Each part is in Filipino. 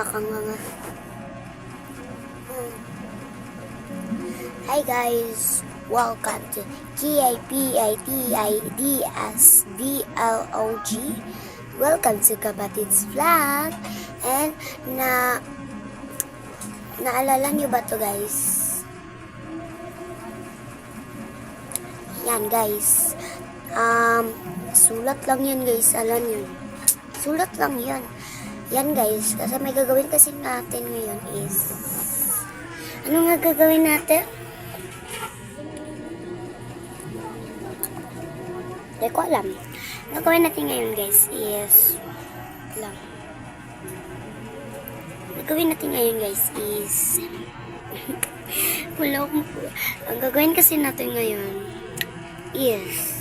makanganga. Hi guys, welcome to KIPITIDSVLOG. Welcome to Kapatid's Vlog. And naalala nyo ba to guys? Yan guys. Sulat lang yan guys. Alam yun. Sulat lang yan. Yan guys. Kasi may gagawin kasi natin ngayon is... Ano nga gagawin natin? Hindi ko alam. Ang gagawin natin ngayon guys is... lang. Ang gagawin natin ngayon guys is... Wala akong... Ang gagawin kasi natin ngayon is...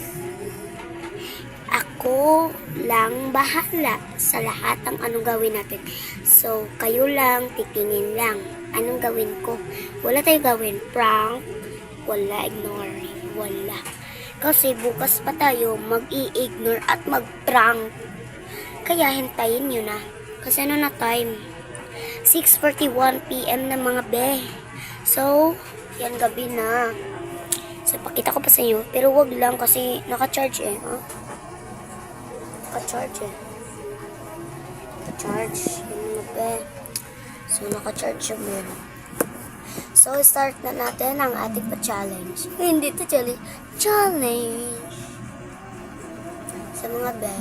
Ako lang bahala sa lahat ng anong gawin natin. So, kayo lang, titingin lang. Anong gawin ko? Wala tayong gawin. Prank. Wala. Ignore. Wala. Kasi bukas pa tayo mag-i-ignore at mag-prank. Kaya hintayin nyo na. Kasi ano na time? 6:41 PM na mga be. So, yan gabi na. So, pakita ko pa sa inyo. Pero wag lang kasi naka-charge eh. Huh? Naka-charge eh. Naka-charge. Yan mga be. So, naka-charge yung meron. So, start na natin ang ating pa-challenge. Hindi to challenge. Challenge! Sa mga be,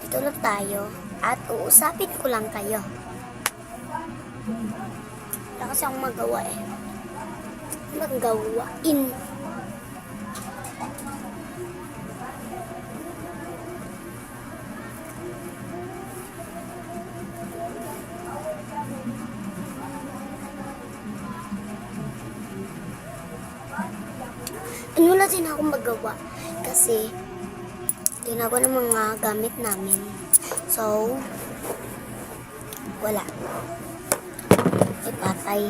dito lang tayo at uusapin ko lang kayo. Wala kasi akong magawa eh. Magawain. Wala din akong magawa kasi tinago ng mga gamit namin. So, wala. Ay, patay.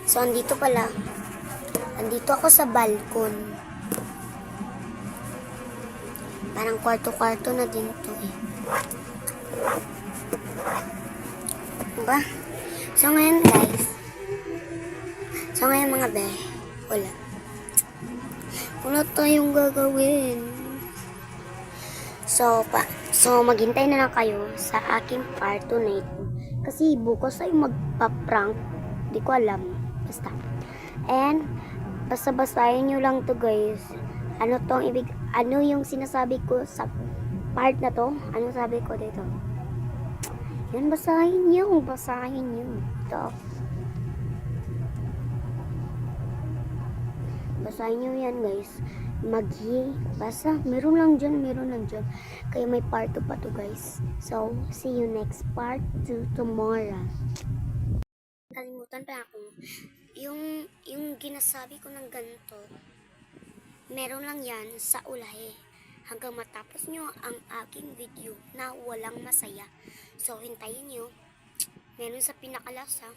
So, andito pala. Andito ako sa balkon. Parang kwarto-kwarto na din to eh. Diba? So, ngayon guys. So, ngayon mga be. Wala. Wala tayong gagawin. So, maghintay na lang kayo sa aking part 2 na ito. Kasi bukas ay magpa-prank. Di ko alam. Basta. And, basta-basahin nyo lang to guys. Ano yung sinasabi ko sa part na to? Ano sabi ko dito? Yan, basahin nyo. Basahin nyo. Ito. Basahin nyo yan guys. Basta. Meron lang dyan. Kaya may part 2 pa to guys. So, see you next part 2 tomorrow. Kalimutan pa ako. Yung ginasabi ko ng ganito, meron lang yan sa ulahe. Hanggang matapos nyo ang aking video na walang masaya. So, hintayin nyo. Meron sa pinakalasa.